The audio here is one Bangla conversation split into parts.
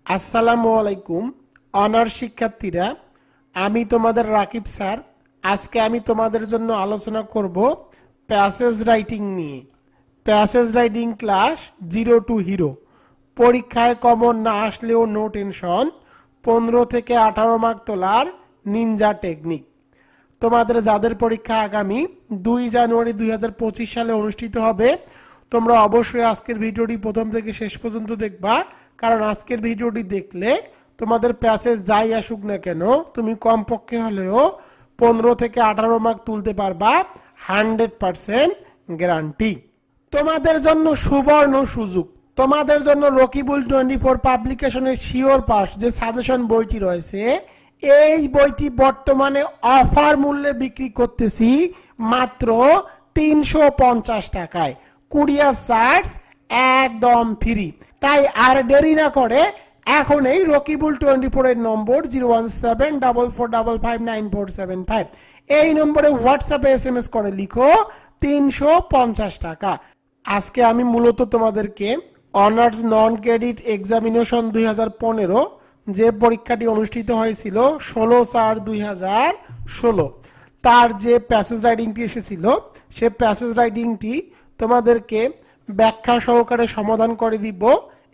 আসসালামু আলাইকুম অনার্স শিক্ষার্থীরা, আমি তোমাদের রাকিব স্যার। আজকে আমি তোমাদের জন্য আলোচনা করব প্যাসেজ রাইটিং নিয়ে। Passage writing class 0 two hero. পরীক্ষায় কমন না আসলেও নো টেনশন, 15 থেকে 18 মার্ক তোলার নিনজা টেকনিক। তোমাদের যাদের পরীক্ষা আগামী 2 জানুয়ারি 2025 সালে অনুষ্ঠিত হবে, তোমরা অবশ্যই আজকের ভিডিওটি প্রথম থেকে শেষ পর্যন্ত দেখবা, কারণ আজকের ভিডিওটি দেখলে তোমাদের প্যাসেজ যাই আসুক না কেন তুমি কমপক্ষে হলেও 15 থেকে 18 মার্ক তুলতে পারবা, 100% গ্যারান্টি। তোমাদের জন্য সুবর্ণ সুযোগ, তোমাদের জন্য রকিবুল 24 পাবলিকেশনের শিওর পাস যে সাজেশন বইটি রয়েছে, এই বইটি বর্তমানে অফার মূল্যে বিক্রি করতেছি মাত্র 350 টাকায়। কুরিয়ার চার্জ একদম ফ্রি। তাই আর দেরি না করে এখন এই রকিবুল 24 এর নম্বর 01744559475, এই নম্বরে হোয়াটসঅ্যাপে SMS করে লিখো 350 টাকা। আজকে আমি মূলত তোমাদেরকে অনার্স নন ক্রেডিট এক্সামিনেশন 2015 যে পরীক্ষাটি অনুষ্ঠিত হয়েছিল 16/4/2016 তার যে প্যাসেজ রাইটিংটি এসেছিল, সে প্যাসেজ রাইটিংটি তোমাদেরকে ব্যাখ্যা সহকারে সমাধান করে দিব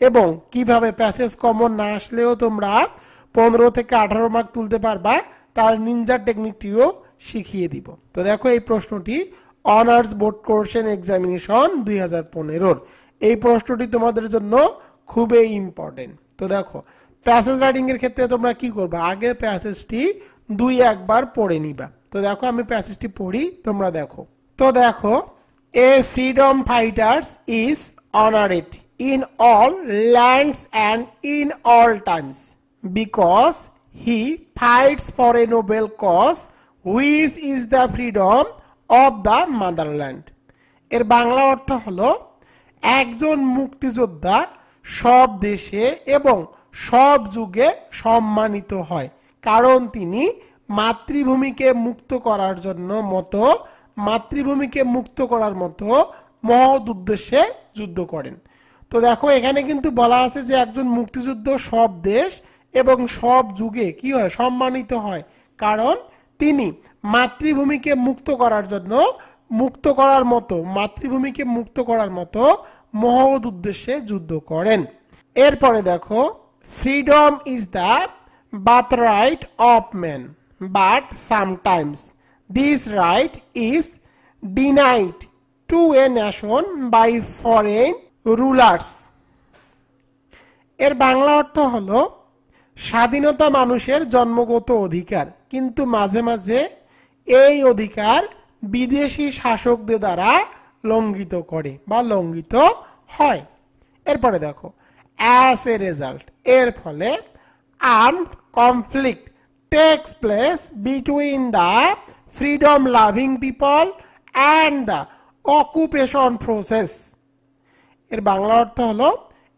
এবং কিভাবে প্যাসেজ কমন না আসলেও তোমরা 15 থেকে 18 মার্ক তুলতে পারবা তার নিনজা টেকনিকটিও শিখিয়ে দিব। তো দেখো, এই প্রশ্নটি অনার্স বোর্ড কোশ্চেন এক্সামিনেশন 2015 এই প্রশ্নটি তোমাদের জন্য খুবই ইম্পর্টেন্ট। তো দেখো, প্যাসেজ রাইটিং এর ক্ষেত্রে তোমরা কি করবে, আগে প্যাসেজটি 2-1 পড়ে নিবা। তো দেখো, আমি প্যাসেজটি পড়ি, তোমরা দেখো। তো দেখো, a freedom fighters is honored in all lands and in all times because he fights for a noble cause which is the freedom of the motherland। এর বাংলা অর্থ হলো, একজন মুক্তিযোদ্ধা সব দেশে এবং সব যুগে সম্মানিত হয় কারণ তিনি মাতৃভূমিকে মুক্ত করার মতো মহৎ উদ্দেশ্যে যুদ্ধ করেন। তো দেখো, এখানে কিন্তু বলা আছে যে একজন মুক্তিযুদ্ধ সব দেশ এবং সব যুগে কি হয়, সম্মানিত হয় কারণ তিনি মাতৃভূমিকে মুক্ত করার মতো মহৎ উদ্দেশ্যে যুদ্ধ করেন। এরপরে দেখো, freedom is the birthright of man but sometimes this right is denied to a nation by foreign rulers। এর বাংলা অর্থ হলো, স্বাধীনতা মানুষের জন্মগত অধিকার, কিন্তু মাঝে মাঝে এই অধিকার বিদেশি শাসকদের দ্বারা লঙ্ঘিত হয়। এরপরে দেখো, as a result এর ফলে armed conflict takes place between the freedom loving people and the occupation process। এর বাংলা অর্থ হলো,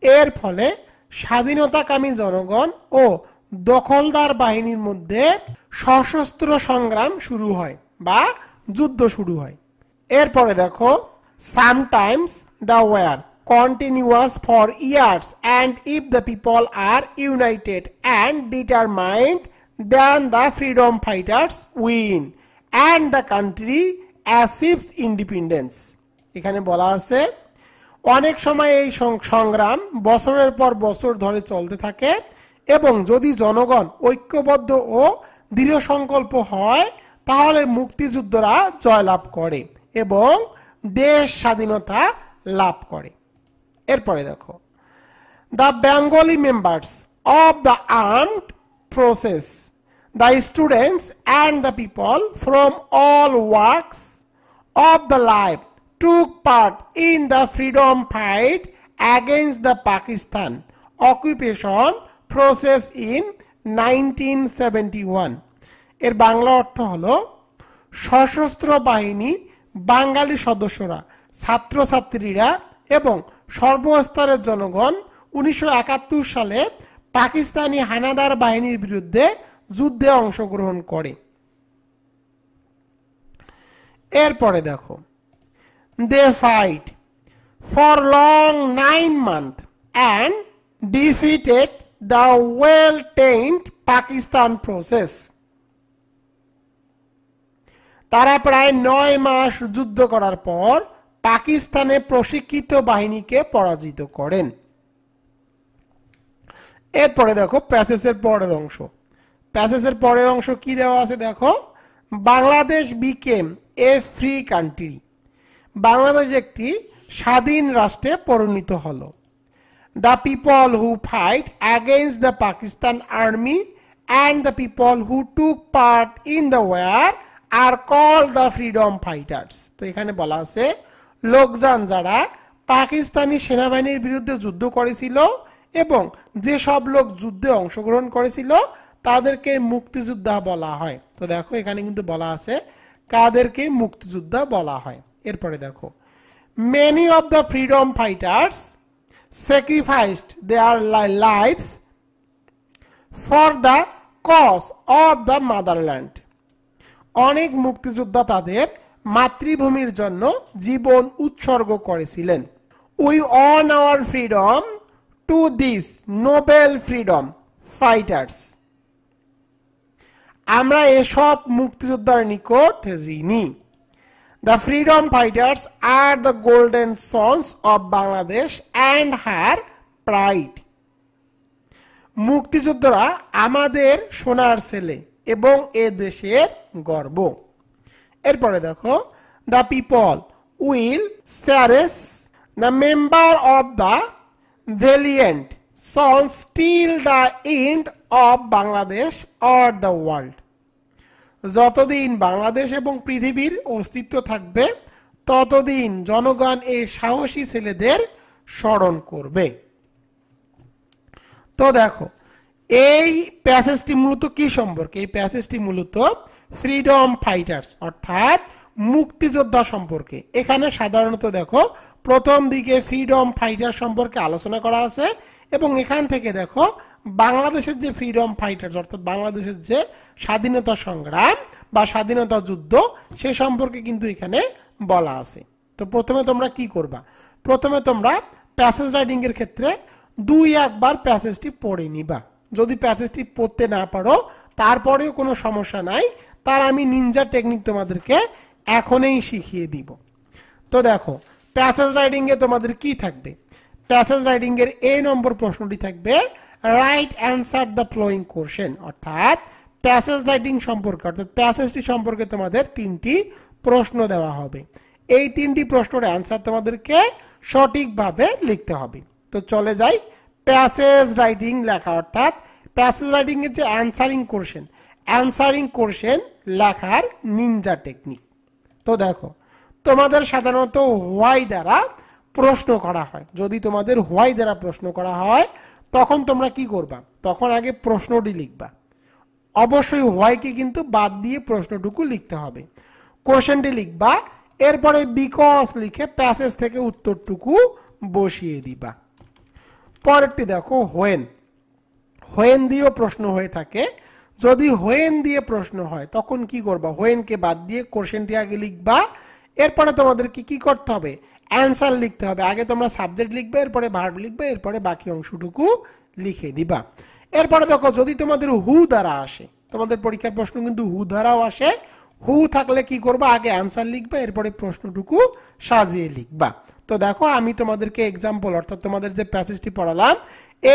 এর ফলে স্বাধীনতাকামী জনগণ ও দখলদার বাহিনীর মধ্যে সশস্ত্র সংগ্রাম শুরু হয় বা যুদ্ধ শুরু হয়। এরপরে দেখো, sometimes the war continues for years and if the people are united and determined then the freedom fighters win and the country achieves independence। এখানে বলা আছে, অনেক সময় এই সংগ্রাম বছরের পর বছর ধরে চলতে থাকে এবং যদি জনগণ ঐক্যবদ্ধ ও দৃঢ় সংকল্প হয় তাহলে মুক্তিযুদ্ধরা জয়লাভ করে এবং দেশ স্বাধীনতা লাভ করে। এরপরে দেখো, the Bengali members of the armed forces, the students and the people from all walks of the life took part in the freedom fight against the Pakistan occupation process in 1971। এর বাংলা অর্থ হলো, সশস্ত্র বাহিনী, বাঙালি সদস্যরা, ছাত্রছাত্রীরা এবং সর্বস্তরের জনগণ 1971 সালে পাকিস্তানি হানাদার বাহিনীর বিরুদ্ধে যুদ্ধে অংশগ্রহণ করে। এরপরে দেখো, they fight for long 9 months and defeated the well-trained Pakistan process. তারা প্রায় 9 মাস যুদ্ধ করার পর পাকিস্তানে প্রশিক্ষিত বাহিনীকে পরাজিত করেন। এরপরে দেখো প্যাসেজের পরের অংশ। প্যাসেজের পরের অংশ কি দেওয়া আছে দেখো, বাংলাদেশ বিকেম এ ফ্রি কান্ট্রি। বাংলাদেশ একটি স্বাধীন রাষ্ট্রে পরিণত হলো। The people who fight against the Pakistan army and the people who took part in the war are called the freedom fighters. তো এখানে বলা আছে লোকজন যারা পাকিস্তানি সেনাবাহিনীর বিরুদ্ধে যুদ্ধ করেছিল এবং যে সব লোক যুদ্ধে অংশগ্রহণ করেছিল তাদেরকে মুক্তিযোদ্ধা বলা হয়। তো দেখো এখানে কিন্তু বলা আছে কাদেরকে মুক্তিযোদ্ধা বলা হয়। এরপরে দেখো many of the freedom fighters sacrificed their lives for the cause of the motherland. অনেক মুক্তিযোদ্ধা তাদের মাতৃভূমির জন্য জীবন উৎসর্গ করেছিলেন। We owe our freedom to these noble freedom fighters. আমরা এসব মুক্তিযোদ্ধার নিকট ঋণী। The freedom fighters are the golden sons of Bangladesh and her pride. মুক্তিযোদ্ধারা আমাদের সোনার ছেলে এবং এ দেশের গর্ব। এরপরে দেখো the people will cherish the member of the valiant sons till the end of Bangladesh or the world. যতদিন বাংলাদেশ এবং পৃথিবীর অস্তিত্ব থাকবে ততদিন জনগণ এই সাহসী ছেলেদের স্মরণ করবে। তো দেখো এই প্যাসেজটি মূলত কি সম্পর্কে? এই প্যাসেজটি মূলত ফ্রিডম ফাইটার্স অর্থাৎ মুক্তিযোদ্ধা সম্পর্কে। এখানে সাধারণত দেখো প্রথম দিকে ফ্রিডম ফাইটার সম্পর্কে আলোচনা করা আছে এবং এখান থেকে দেখো বাংলাদেশের যে ফ্রিডম ফাইটার্স অর্থাৎ বাংলাদেশের যে স্বাধীনতা সংগ্রাম বা স্বাধীনতা যুদ্ধ সে সম্পর্কে কিন্তু এখানে বলা আছে। তো প্রথমে তোমরা কি করবা? প্রথমে তোমরা প্যাসেজ রাইডিং এর ক্ষেত্রে 2-1 বার প্যাসেজটি পড়ে নিবা। যদি প্যাসেজটি পড়তে না পারো তারপরেও কোনো সমস্যা নাই, তার আমি নিনজা টেকনিক তোমাদেরকে এখনই শিখিয়ে দিব। তো দেখো প্যাসেজ রাইডিং এ তোমাদের কি থাকবে? প্যাসেজ রাইডিং এর এ নম্বর প্রশ্নটি থাকবে right answer the following question, অর্থাৎ প্যাসেজ রাইটিং সম্পর্কে অর্থাৎ প্যাসেজটি সম্পর্কে তোমাদের 3টি প্রশ্ন দেওয়া হবে। এই 3টি প্রশ্নের অ্যান্সার তোমাদেরকে সঠিকভাবে লিখতে হবে। তো চলে যাই প্যাসেজ রাইটিং লেখা অর্থাৎ প্যাসেজ রাইটিং এর যে অ্যান্সারিং কোশ্চেন লেখার নিনজা টেকনিক। তো দেখো তোমাদের সাধারণত হোয়াই দ্বারা প্রশ্ন করা হয়। যদি তোমাদের হোয়াই দ্বারা প্রশ্ন করা হয় তখন তোমরা কি করবা? তখন আগে প্রশ্নটি লিখবা। অবশ্যই হোয়াইকে কিন্তু বাদ দিয়ে প্রশ্নটুকু লিখতে হবে। কোশ্চেনটি লিখবা, এরপরে বিকজ লিখে প্যাসেজ থেকে উত্তরটুকু বসিয়ে দিবা। পরেরটি দেখো হোয়েন দিয়েও প্রশ্ন হয়ে থাকে। যদি হোয়েন দিয়ে প্রশ্ন হয় তখন কি করবা? হোয়েনকে বাদ দিয়ে কোশ্চেনটি আগে লিখবা। এরপরে তোমাদেরকে কি করতে হবে? অ্যান্সার লিখতে হবে। আগে তোমরা সাবজেক্ট লিখবে, এরপরে ভার্ব লিখবে, এরপরে বাকি অংশটুকু লিখে দিবা। এরপরে দেখো যদি তোমাদের হু দ্বারা আসে, তোমাদের পরীক্ষার প্রশ্ন কিন্তু হু দ্বারাও আসে। হু থাকলে কি করবা? আগে অ্যান্সার লিখবে, এরপরে প্রশ্নটুকু সাজিয়ে লিখবা। তো দেখো আমি তোমাদেরকে এক্সাম্পল অর্থাৎ তোমাদের যে প্যাসেজটি পড়ালাম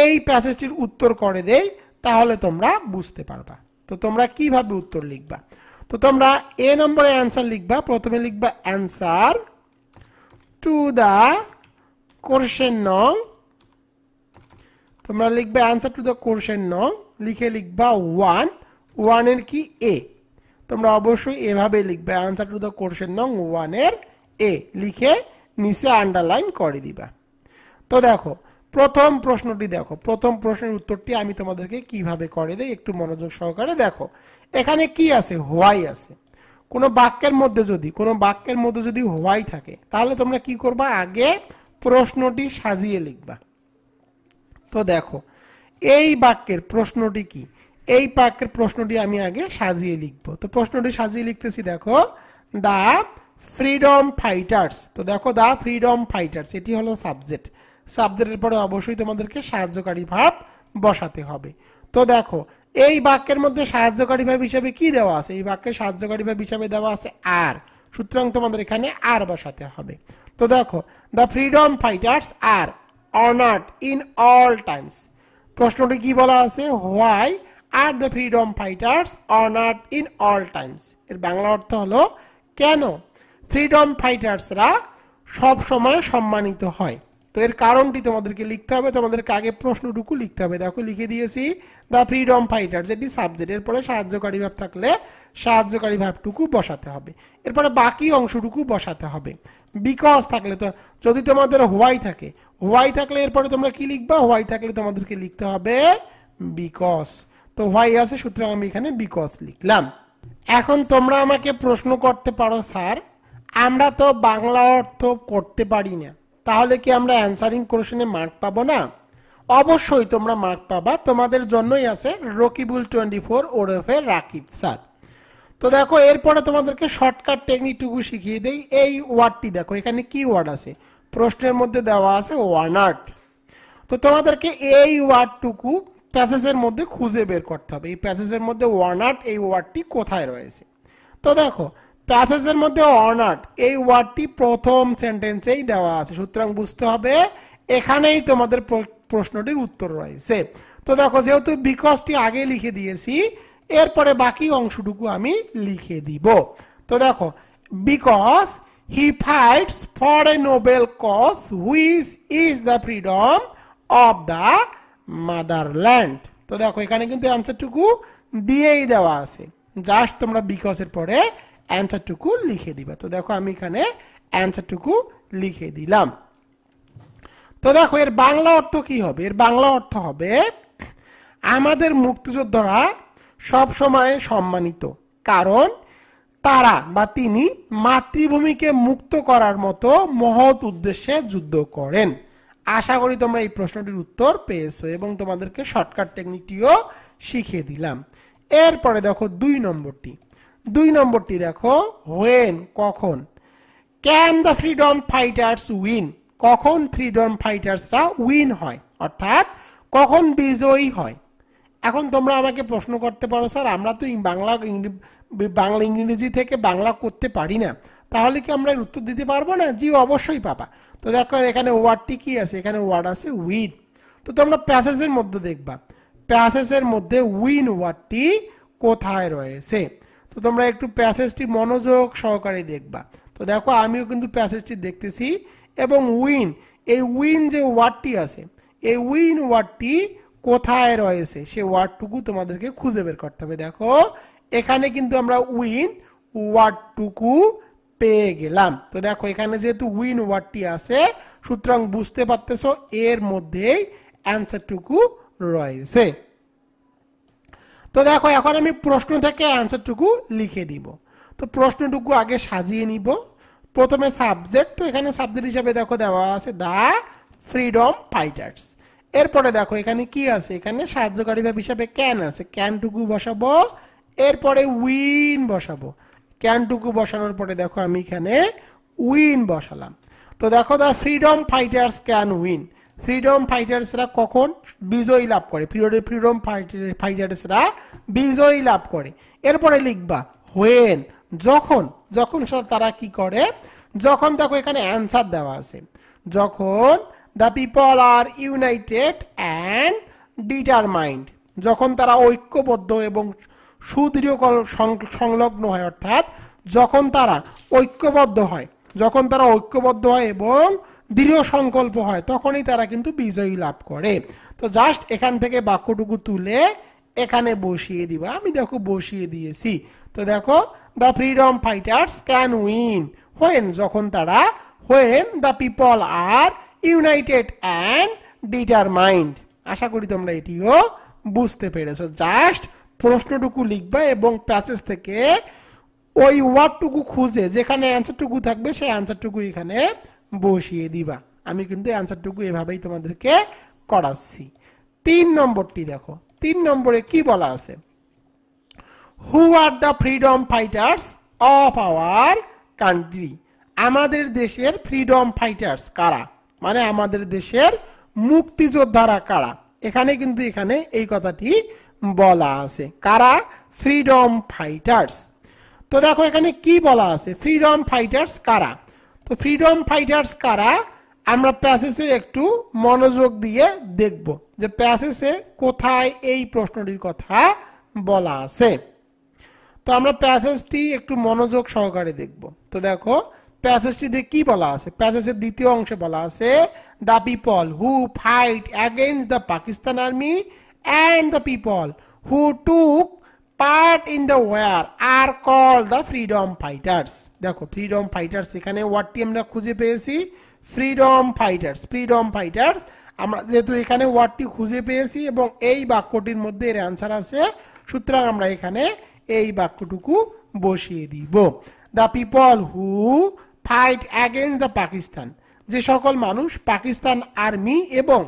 এই প্যাসেজটির উত্তর করে দেই, তাহলে তোমরা বুঝতে পারবা। তো তোমরা কিভাবে উত্তর লিখবা? তো তোমরা এ নম্বরে অ্যান্সার লিখবা। প্রথমে লিখবা অ্যান্সার টু দ্য কোশ্চেন নং। তোমরা লিখবে অ্যান্সার টু দ্য কোশ্চেন নং, লিখে লিখবা 1 এর কি এ। তোমরা অবশ্যই এভাবে লিখবে অ্যান্সার টু দ্য কোশ্চেন নং 1 এর এ লিখে নিচে আন্ডারলাইন করে দিবা। তো দেখো প্রথম প্রশ্নটি দেখো, প্রথম প্রশ্নের উত্তরটি আমি তোমাদেরকে কিভাবে করে দেই একটু মনোযোগ সহকারে দেখো। এখানে কি আছে? হোয়াই আছে। কোনো বাক্যের মধ্যে যদি হোয়াই থাকে তাহলে তোমরা কি করবা? আগে প্রশ্নটি সাজিয়ে লিখবা। তো দেখো এই বাক্যের প্রশ্নটি কি? এই বাক্যের প্রশ্নটি আমি আগে সাজিয়ে লিখবো। তো প্রশ্নটি সাজিয়ে লিখতেছি দেখো দা ফ্রিডম ফাইটার্স। তো দেখো দা ফ্রিডম ফাইটার্স এটি হলো সাবজেক্টের পরে অবশ্যই তোমাদেরকে সাহায্যকারী ভার্ব বসাতে হবে। তো দেখো এই বাক্যের মধ্যে সাহায্যকারী ভার্ব হিসেবে কি দেওয়া আছে? এই বাক্যের সাহায্যকারী ভার্ব হিসেবে দেওয়া আছে আর, সুতরাং তোমাদের এখানে আর বসাতে হবে। তো দেখো the freedom fighters are honoured in all times. প্রশ্নটি কি বলা আছে? Why are the freedom fighters honoured in all times. এর বাংলা অর্থ হলো কেন ফ্রিডম ফাইটার্সরা সব সময় সম্মানিত হয়। তো এর কারণটি তোমাদেরকে লিখতে হবে, তোমাদেরকে আগে প্রশ্নটুকু লিখতে হবে। দেখো লিখে দিয়েছি দ্য ফ্রিডম ফাইটার্স, এটি সাবজেক্ট, এরপরে সাহায্যকারী ভার্ব থাকলে সাহায্যকারী ভার্বটুকু বসাতে হবে, এরপরে বাকি অংশটুকু বসাতে হবে। বিকজ থাকলে তো, যদি তোমাদের হোয়াই থাকে, হোয়াই থাকলে এরপরে তোমরা কি লিখবা? হোয়াই থাকলে তোমাদেরকে লিখতে হবে বিকজ। তো হোয়াই আছে, সুতরাং আমি এখানে বিকজ লিখলাম। এখন তোমরা আমাকে প্রশ্ন করতে পারো, স্যার আমরা তো বাংলা অর্থ করতে পারি না, তাহলে কি আমরা অ্যানসারিং কোশ্চেনে মার্ক পাবো না? অবশ্যই তোমরা মার্ক পাবা, তোমাদের জন্যই আছে রকিবুল 24 ওরফে রাকিব স্যার। তো দেখো এরপরে তোমাদেরকে শর্টকাট টেকনিকটুকু শিখিয়ে দেই। এই ওয়ার্ডটি দেখো, এখানে কি ওয়ার্ড আছে? প্রশ্নের মধ্যে দেওয়া আছে ওয়ানার্ড। তো তোমাদেরকে এই ওয়ার্ডটুকু প্যাসেজের মধ্যে খুঁজে বের করতে হবে, এই প্যাসেজের মধ্যে ওয়ানার্ড এই ওয়ার্ডটি কোথায় রয়েছে। তো দেখো প্যাসেজের মধ্যে অনার্ড এই ওয়ার্ডটি প্রথম সেন্টেন্সেই দেওয়া আছে, সুতরাং বুঝতে হবে এখানেই তোমাদের প্রশ্নটির উত্তর রয়েছে। তো দেখো যেহেতু বিকজটি আগে লিখে দিয়েছি, এরপরে বাকি অংশটুকু আমি লিখে দিব। তো দেখো because he fights for a noble cause which is the freedom of the motherland. তো দেখো এখানে কিন্তু অ্যান্সারটুকু দিয়েই দেওয়া আছে, জাস্ট তোমরা বিকজের পরে অ্যান্সারটুকু লিখে দিবা। তো দেখো আমি এখানে অ্যান্সারটুকু লিখে দিলাম। তো দেখো এর বাংলা অর্থ কি হবে? এর বাংলা অর্থ হবে আমাদের মুক্তিযোদ্ধারা সব সময় সম্মানিত, কারণ তারা বা তিনি মাতৃভূমিকে মুক্ত করার মতো মহৎ উদ্দেশ্যে যুদ্ধ করেন। আশা করি তোমরা এই প্রশ্নটির উত্তর পেয়েছো এবং তোমাদেরকে শর্টকাট টেকনিকটিও শিখিয়ে দিলাম। এরপরে দেখো 2 নম্বরটি দেখো হোয়েন কখন, can the freedom fighters win, কখন ফ্রিডম ফাইটার্সরা উইন হয়, অর্থাৎ কখন বিজয়ী হয়। এখন তোমরা আমাকে প্রশ্ন করতে পারো, স্যার আমরা তো বাংলা ইংরেজি থেকে বাংলা করতে পারি না, তাহলে কি আমরা এর উত্তর দিতে পারবো না? জি অবশ্যই পাবা। তো দেখো এখানে ওয়ার্ডটি কি আছে? এখানে ওয়ার্ড আছে উইন। তো তোমরা প্যাসেজের মধ্যে দেখবা, প্যাসেজের মধ্যে উইন ওয়ার্ডটি কোথায় রয়েছে। তো তোমরা একটু প্যাসেজটি মনোযোগ সহকারে দেখবা। তো দেখো আমিও কিন্তু প্যাসেজটি দেখতেছি এবং উইন, এই উইন যে ওয়ার্ডটি আছে, এই উইন ওয়ার্ডটি কোথায় রয়েছে সে ওয়ার্ডটুকু তোমাদেরকে খুঁজে বের করতে হবে। দেখো এখানে কিন্তু আমরা উইন ওয়ার্ডটুকু পেয়ে গেলাম। তো দেখো এখানে যেহেতু উইন ওয়ার্ডটি আছে, সুতরাং বুঝতে পারতেছো এর মধ্যেই অ্যান্সারটুকু রয়েছে। তো দেখো এখন আমি প্রশ্ন থেকে অ্যান্সারটুকু লিখে দিব। তো প্রশ্নটুকু আগে সাজিয়ে নিব। প্রথমে সাবজেক্ট, তো এখানে সাবজেক্ট হিসেবে দেখো দেওয়া আছে দ্য ফ্রিডম ফাইটার্স। এরপরে দেখো এখানে কি আছে? এখানে সাহায্যকারী ভার্ব হিসেবে ক্যান আছে, ক্যানটুকু বসাবো, এরপরে উইন বসাবো। ক্যানটুকু বসানোর পরে দেখো আমি এখানে উইন বসালাম। তো দেখো the freedom fighters can win, freedom ফাইটার্সরা কখন বিজয়ী লাভ করে, ফ্রিডম ফাইটার্সরা বিজয়ী লাভ করে। এরপরে লিখবা হোয়েন, যখন, যখন তারা কি করে, যখন দেখো এখানে অ্যান্সার দেওয়া আছে, যখন the people are united and determined, যখন তারা ঐক্যবদ্ধ এবং সুদৃঢ় সংলগ্ন হয়, অর্থাৎ যখন তারা ঐক্যবদ্ধ হয়, যখন তারা ঐক্যবদ্ধ হয় এবং দৃঢ় সংকল্প হয়, তখনই তারা কিন্তু বিজয়ী লাভ করে। তো জাস্ট এখান থেকে বাক্যটুকু তুলে এখানে বসিয়ে দিবা। আমি দেখো বসিয়ে দিয়েছি। তো দেখো the freedom fighters can win when, যখন তারা, when the people are united and determined. আশা করি তোমরা এটিও বুঝতে পেরেছো। জাস্ট প্রশ্নটুকু লিখবা এবং প্যাসেজ থেকে ওই ওয়ার্ডটুকু খুঁজে যেখানে অ্যান্সারটুকু থাকবে সেই অ্যান্সারটুকু এখানে বসিয়ে দিবা। আমি কিন্তু অ্যান্সারটুকু এভাবেই তোমাদেরকে করাচ্ছি। 3 নম্বরটি দেখো, 3 নম্বরে কি বলা আছে? Who are the freedom fighters of our country, আমাদের দেশের ফ্রিডম ফাইটার্স কারা, মানে আমাদের দেশের মুক্তিযোদ্ধারা কারা। এখানে কিন্তু এখানে এই কথাটি বলা আছে। কারা? Freedom fighters. তো দেখো এখানে কি বলা আছে, ফ্রিডম ফাইটার্স কারা। তো ফ্রিডম ফাইটার্স কারা আমরা প্যাসেজে একটু মনোযোগ দিয়ে দেখব যে প্যাসেজে কোথায় এই প্রশ্নটির কথা বলা আছে। তো আমরা প্যাসেজটি একটু মনোযোগ সহকারে দেখব। তো দেখো প্যাসেজটিতে কি বলা আছে। প্যাসেজের দ্বিতীয় অংশে বলা আছে the people who fight against the Pakistan army and the people who took part in the war are called the freedom fighters. দেখো ফ্রিডম ফাইটার্স এখানে ওয়ার্ডটি আমরা খুঁজে পেয়েছি, ফ্রিডম ফাইটার্স। ফ্রিডম ফাইটার্স আমরা যেহেতু এখানে ওয়ার্ডটি খুঁজে পেয়েছি এবং এই বাক্যটির মধ্যে এর অ্যান্সার আছে, সুতরাং আমরা এখানে এই বাক্যটুকু বসিয়ে দিব। The people who fight against the Pakistan, যে সকল মানুষ পাকিস্তান আর্মি এবং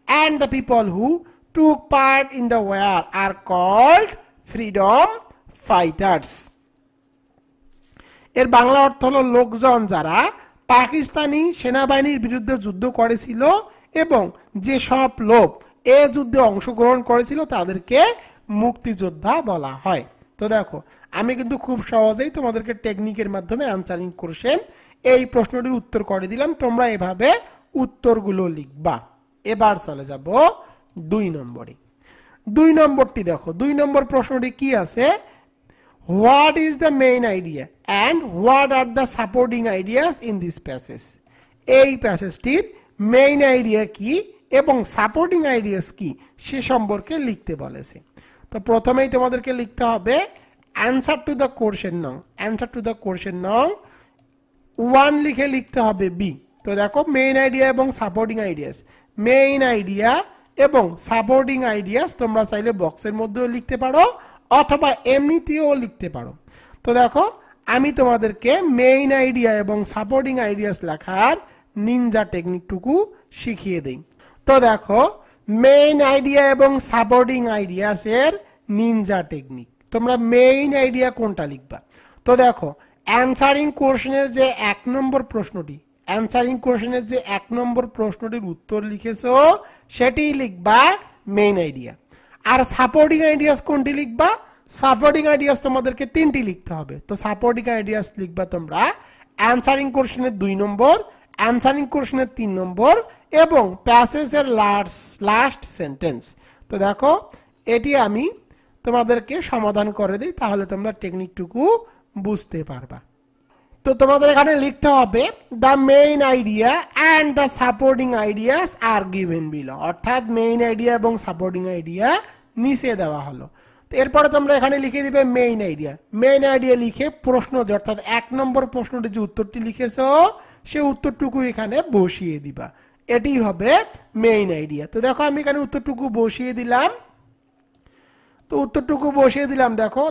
and the people who took part in the war are called freedom fighters. এর বাংলা অর্থ হলো লোকজন যারা পাকিস্তানি সেনাবাহিনীর বিরুদ্ধে যুদ্ধ করেছিল এবং যে সব লোক এই যুদ্ধে অংশগ্রহণ করেছিল তাদেরকে মুক্তিযোদ্ধা বলা হয়। তো দেখো আমি কিন্তু খুব সহজেই তোমাদেরকে টেকনিকের মাধ্যমে আনসারিং কোশ্চেন এই প্রশ্নটির উত্তর করে দিলাম, তোমরা এভাবে উত্তরগুলো লিখবা। এবার চলে যাব 2 নম্বরে। 2 নম্বরটি দেখো, 2 নম্বর প্রশ্নটি কি আছে, what is the main idea and what are the supporting ideas in this passage. এই প্যাসেজটির মেইন আইডিয়া কি এবং সাপোর্টিং আইডিয়াস কি সে সম্পর্কে লিখতে বলেছে। তো প্রথমেই তোমাদেরকে লিখতে হবে অ্যান্সার টু দ্য কোশ্চেন নং। অ্যান্সার টু দ্য কোশ্চেন নং 1 লিখে লিখতে হবে বি। তো দেখো মেইন আইডিয়া এবং সাপোর্টিং আইডিয়াস, মেইন আইডিয়া এবং সাপোর্টিং আইডিয়াস তোমরা চাইলে বক্সের মধ্যেও লিখতে পারো অথবা এমনিতেও লিখতে পারো। তো দেখো আমি তোমাদেরকে মেইন আইডিয়া এবং সাপোর্টিং আইডিয়াস লেখার নিনজা টেকনিকটুকু শিখিয়ে দেই। তো দেখো মেইন আইডিয়া এবং সাপোর্টিং আইডিয়াস এর নিনজা টেকনিক, তোমরা মেইন আইডিয়া কোনটা লিখবা। তো দেখো অ্যান্সারিং কোশ্চেনের যে 1 নম্বর প্রশ্নটি, অ্যান্সারিং কোশ্চেনের যে 1 নম্বর প্রশ্নটির উত্তর লিখেছো সেটি লিখবা মেইন আইডিয়া। আর সাপোর্টিং আইডিয়াস কোনটি লিখবা, সাপোর্টিং আইডিয়াস তোমাদেরকে 3টি লিখতে হবে। তো সাপোর্টিং আইডিয়াস লিখবা তোমরা অ্যান্সারিং কোশ্চেনের 2 নম্বর, অ্যান্সারিং কোশ্চেনের 3 নম্বর এবং প্যাসেজের লাস্ট সেন্টেন্স। তো দেখো এটি আমি তোমাদেরকে সমাধান করে দিই, তাহলে তোমরা টেকনিকটুকু বুঝতে পারবা। তো তোমাদের এখানে লিখতে হবে the main idea and the supporting ideas are given below, অর্থাৎ মেইন আইডিয়া এবং সাপোর্টিং আইডিয়া নিচে দেওয়া হলো। তো এরপরে তোমরা এখানে লিখে দিবে মেইন আইডিয়া। মেইন আইডিয়া লিখে প্রশ্ন যে অর্থাৎ 1 নম্বর প্রশ্নটি যে উত্তরটি লিখেছো সে উত্তরটুকু এখানে বসিয়ে দিবা, এটি হবে মেইন আইডিয়া। তো দেখো আমি এখানে উত্তরটুকু বসিয়ে দিলাম। তো উত্তরটুকু বসিয়ে দিলাম, দেখো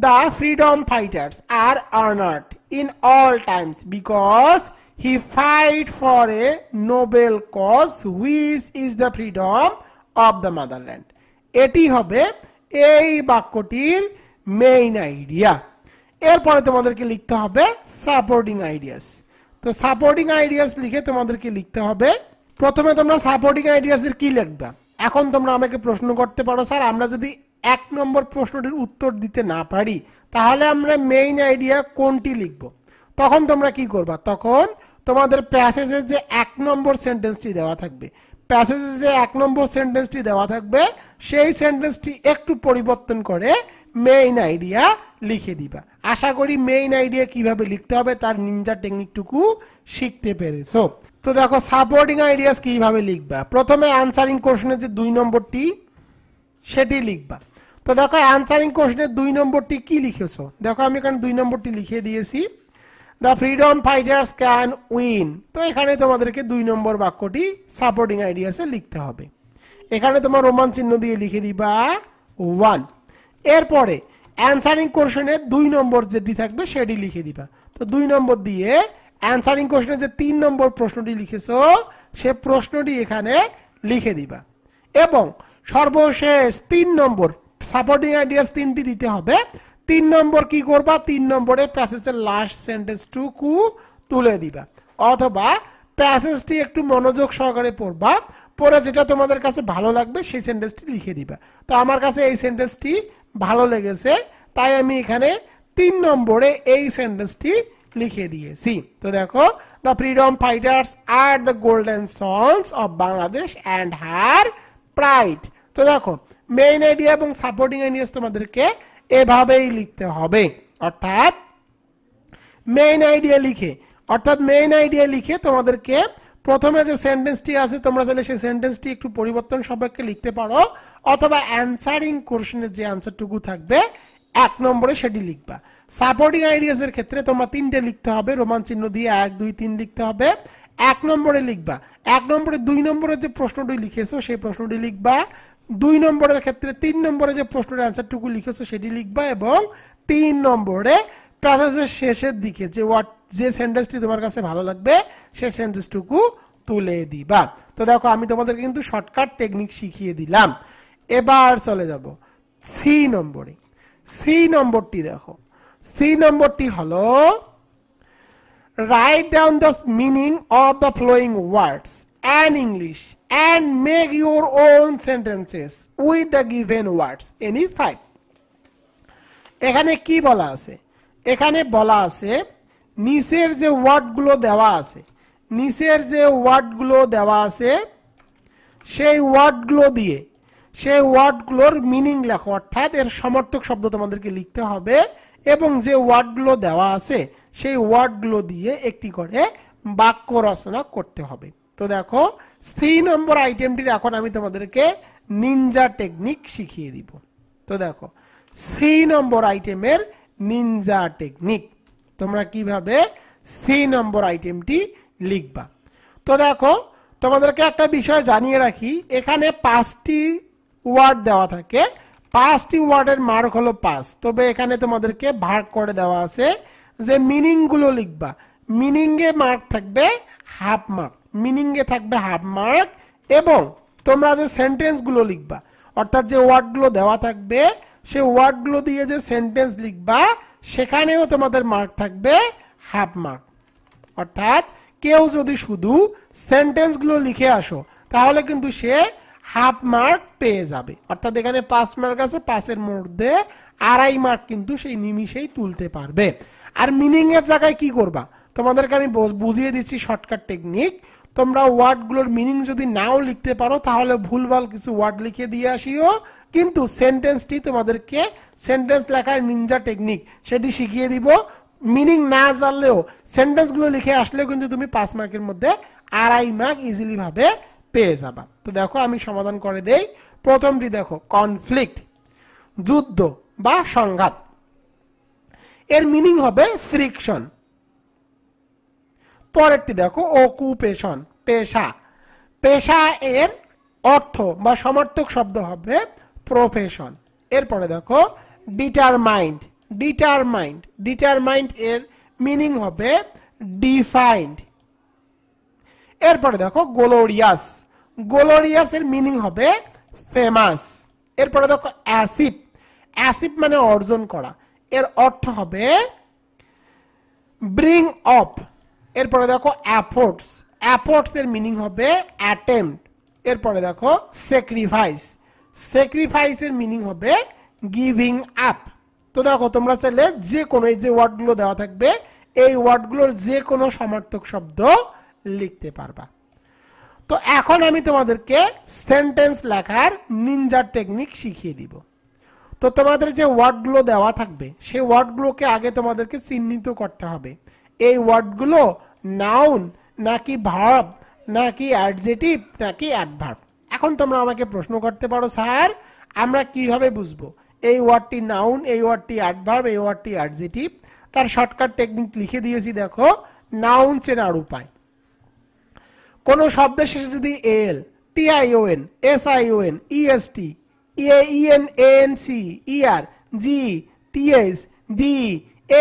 the freedom fighters are honored in all times because he fight for a noble cause which is the freedom of the motherland. এটি হবে এই বাক্যটির মেইন আইডিয়া। এরপরে তোমাদেরকে লিখতে হবে সাপোর্টিং আইডিয়াস। তো সাপোর্টিং আইডিয়াস লিখে তোমাদেরকে লিখতে হবে, প্রথমে তোমরা সাপোর্টিং আইডিয়াস এর কি লিখবা। এখন তোমরা আমাকে প্রশ্ন করতে পারো স্যার আমরা যদি 1 নম্বর প্রশ্নটির উত্তর দিতে না পারি তাহলে আমরা মেইন আইডিয়া কোনটি লিখব। তখন তোমরা কি করবা, তখন তোমাদের প্যাসেজের যে 1 নম্বর সেন্টেন্সটি দেওয়া থাকবে, প্যাসেজে যে 1 নম্বর সেন্টেন্সটি দেওয়া থাকবে সেই সেন্টেন্সটি একটু পরিবর্তন করে মেইন আইডিয়া লিখে দিবা। আশা করি মেইন আইডিয়া কিভাবে লিখতে হবে তার নিনজা টেকনিকটুকু শিখতে পেরেছো। তো দেখো সাপোর্টিং আইডিয়াস কিভাবে লিখবা, প্রথমে আনসারিং কোশ্চেনের যে 2 নম্বরটি সেটি লিখবা। তো দেখো আনসারিং কোশ্চেনের 2 নম্বরটি কি লিখেছো, দেখো আমি এখানে 2 নম্বরটি লিখে দিয়েছি, the freedom fighters can win. তো এখানে তোমাদেরকে 2 নম্বর বাক্যটি সাপোর্টিং আইডিয়াসে লিখতে হবে। এখানে তোমার রোমান চিহ্ন দিয়ে লিখে দিবা 1। এরপরে অ্যানসারিং কোশ্চেনের 2 নম্বর যেটি থাকবে সেটি লিখে দিবা। তো 2 নম্বর দিয়ে অ্যানসারিং কোশ্চেনের যে 3 নম্বর প্রশ্নটি লিখেছো সে প্রশ্নটি এখানে লিখে দিবা এবং সর্বশেষ 3 নম্বর সাপোর্টিং আইডিয়াস 3টি দিতে হবে। 3 নম্বর কি করবা, 3 নম্বরে প্যাসেজের লাস্ট সেন্টেন্সটুকু তুলে দিবা অথবা প্যাসেজটি একটু মনোযোগ সহকারে পড়বা, পরে যেটা তোমাদের কাছে ভালো লাগবে সেই সেন্টেন্সটি লিখে দিবা। তো আমার কাছে এই সেন্টেন্সটি ভালো লেগেছে, তাই আমি এখানে 3 নম্বরে এই সেন্টেন্সটি লিখে দিয়েছি। তো দেখো, the freedom fighters are the golden sons of Bangladesh and her pride. তো দেখো, মেইন আইডিয়া এবং সাপোর্টিং আইডিয়াস তোমাদেরকে এভাবেই লিখতে হবে, অর্থাৎ মেইন আইডিয়া লিখে তোমাদেরকে প্রথমে যে সেন্টেন্সটি আছে তোমরা চাইলে সেই সেন্টেন্সটি একটু পরিবর্তন সাপেক্ষে লিখতে পারো, অথবা অ্যানসারিং কোশ্চেনের যে আনসারটুকু থাকবে 1 নম্বরে সেটি লিখবা। সাপোর্টিং আইডিয়াস এর ক্ষেত্রে তোমরা 3টে লিখতে হবে, রোমান চিহ্ন দিয়ে 1 2 3 লিখতে হবে। 1 নম্বরে লিখবা, 1 নম্বরে 2 নম্বরের যে প্রশ্নটি লিখেছো সেই প্রশ্নটি লিখবা। 2 নম্বরের ক্ষেত্রে 3 নম্বরে যে প্রশ্নের অ্যানসারটুকু লিখেছো সেটি লিখবা, এবং 3 নম্বরে প্যাসেজের শেষের দিকে যে সেন্টেন্সটি তোমার কাছে ভালো লাগবে সেই সেন্টেন্সটুকু তুলে দিবা। তো দেখো, আমি তোমাদেরকে কিন্তু শর্টকাট টেকনিক শিখিয়ে দিলাম। এবার চলে যাব সি নম্বরে। সি নম্বরটি দেখো, সি নম্বরটি হলো write down the meaning of the following words and English and make your own sentences with the given words any 5. এখানে কি বলা আছে? এখানে বলা আছে নিচের যে ওয়ার্ডগুলো দেওয়া আছে, সেই ওয়ার্ডগুলোর মিনিং লেখো, অর্থাৎ এর সমর্থক শব্দ তোমাদেরকে লিখতে হবে, এবং যে ওয়ার্ডগুলো দেওয়া আছে সেই ওয়ার্ডগুলো দিয়ে একটি করে বাক্য রচনা করতে হবে। তো দেখো, 3 নম্বর আইটেমটির এখন আমি তোমাদেরকে নিনজা টেকনিক শিখিয়ে দিব। তো দেখো, 3 নম্বর আইটেমের নিনজা টেকনিক, তোমরা কিভাবে 3 নম্বর আইটেমটি লিখবা। তো দেখো, তোমাদেরকে একটা বিষয় জানিয়ে রাখি, এখানে 5টি ওয়ার্ড দেওয়া থাকে, 5টি ওয়ার্ডের মার্ক হলো 5। তবে এখানে তোমাদেরকে ভাগ করে দেওয়া আছে যে মিনিং গুলো লিখবা, মিনিং এ মার্ক থাকবে হাফ মার্ক, এবং তোমরা যে সেন্টেন্স গুলো লিখবা, অর্থাৎ যে ওয়ার্ডগুলো দেওয়া থাকবে সেই ওয়ার্ডগুলো দিয়ে যে সেন্টেন্স লিখবা সেখানেও তোমাদের মার্ক থাকবে হাফ মার্ক। অর্থাৎ কেউ যদি শুধু সেন্টেন্সগুলো লিখে আসো তাহলে কিন্তু সে হাফ মার্ক পেয়ে যাবে। অর্থাৎ এখানে 5 মার্ক আছে, 5-এর মধ্যে 2.5 মার্ক কিন্তু সেই নিমিষেই তুলতে পারবে। আর মিনিং এর জায়গায় কি করবা তোমাদেরকে আমি বুঝিয়ে দিচ্ছি শর্টকাট টেকনিক। তোমরা ওয়ার্ডগুলোর মিনিং যদি নাও লিখতে পারো তাহলে ভুলভাল কিছু ওয়ার্ড লিখে দিয়ে আসিও, কিন্তু সেন্টেন্সটি তোমাদেরকে সেন্টেন্স লেখার নিনজা টেকনিক সেটি শিখিয়ে দিব। মিনিং না জানলেও সেন্টেন্সগুলো লিখে আসলেও কিন্তু তুমি 5 মার্কের মধ্যে 2.5 মার্ক ইজিলি ভাবে পেয়ে যাবা। তো দেখো, আমি সমাধান করে দেই। প্রথমটি দেখো, কনফ্লিক্ট, যুদ্ধ বা সংঘাত, এর মিনিং হবে ফ্রিকশন। পরেরটি দেখো, অকুপেশন, পেশা এর অর্থ বা সমর্থক শব্দ হবে প্রফেশন। এরপরে দেখো ডিটারমাইন্ড এর মিনিং হবে ডিফাইন্ড। এরপরে দেখো গ্লোরিয়াস এর মিনিং হবে ফেমাস। এরপরে দেখো অ্যাসিভ মানে অর্জন করা, এর অর্থ হবে ব্রিং অপ। এরপরে দেখো অ্যাফোর্টস এর মিনিং হবে অ্যাটেম্প্ট। এরপরে দেখো স্যাক্রিফাইস এর মিনিং হবে গিভিং আপ। তো দেখো, তোমরা চাইলে যে কোনো এই যে ওয়ার্ডগুলো দেওয়া থাকবে এই ওয়ার্ডগুলোর যে কোনো সমার্থক শব্দ লিখতে পারবা। তো এখন আমি তোমাদেরকে সেন্টেন্স লেখার নিনজা টেকনিক শিখিয়ে দিব। তো তোমাদের যে ওয়ার্ডগুলো দেওয়া থাকবে সেই ওয়ার্ডগুলোকে আগে তোমাদেরকে চিহ্নিত করতে হবে। এই ওয়ার্ডগুলো নাউন নাকি ভার্ব নাকি অ্যাডজেটিভ নাকি অ্যাডভার্ব। এখন তোমরা আমাকে প্রশ্ন করতে পারো, স্যার আমরা কিভাবে বুঝবো এই ওয়ার্ডটি নাউন, এই ওয়ার্ডটি অ্যাডভার্ব, এই ওয়ার্ডটি অ্যাডজেটিভ? তার শর্টকাট টেকনিক লিখে দিয়েছি, দেখো। নাউন চেনার উপায়, কোন শব্দের শেষে যদি এল, টিআইওএন, এসআইওএন, ইএসটি, ইএনএনসি, ইআর, জি, টিএস, ডি,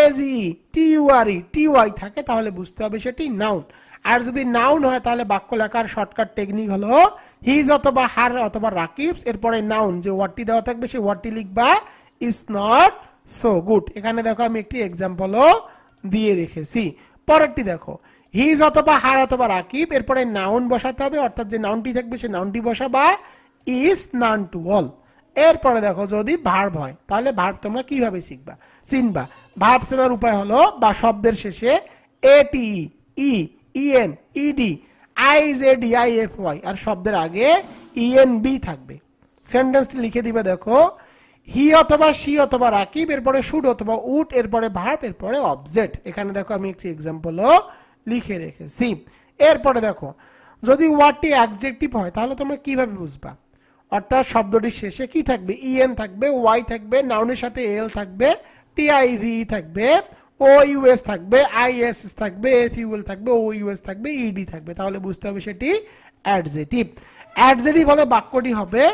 এজি, টিইউআরই, টিওয়াই থাকে তাহলে বুঝতে হবে সেটি নাউন। আর যদি নাউন হয় তাহলে বাক্য লেখার শর্টকাট টেকনিক হলো হিজ অথবা হার অথবা রাকিবস, এরপরে নাউন যে ওয়ার্ডটি দেওয়া থাকবে সেই ওয়ার্ডটি লিখবা ইজ নট সো গুড। এখানে দেখো আমি একটি এক্সাম্পলও দিয়ে রেখেছি। পরেরটি দেখো, হিজ অথবা হার অথবা রাকিব, এরপরে নাউন বসাতে হবে, অর্থাৎ যে নাউনটি থাকবে সে নাউনটি বসাবা, ইজ নান টু অল। এরপরে দেখো যদি ভার্ব হয় তাহলে ভার্ব তোমরা কিভাবে চিনবা। ভার্ব চেনার উপায় হলো বা শব্দের শেষে এটি, ই, ইএন, ইডি, আইজেডি, আইএফওয়াই আর শব্দের আগে ইএনবি থাকবে। সেন্টেন্সটি লিখে দিবে, দেখো হি অথবা সি অথবা রাকিব, এরপরে শুড অথবা উড, এরপরে ভার্ব, এরপরে অবজেক্ট। এখানে দেখো আমি একটি এক্সাম্পলও লিখে রেখেছি। এরপরে দেখো যদি ওয়ার্ডটি অ্যাডজেক্টিভ হয় তাহলে তোমরা কিভাবে বুঝবা, অর্থাৎ শব্দটির শেষে কি থাকবে, ইএন থাকবে, ওয়াই থাকবে, নাউনের সাথে এল থাকবে, টিআইভি থাকবে, ও ইউএস থাকবে, আইএস থাকবে, এফ ইউএল থাকবে, ও ইউএস থাকবে, ইডি থাকবে, তাহলে বুঝতে হবে সেটি অ্যাডজেক্টিভ। অ্যাডজেক্টিভ হলে বাক্যটি হবে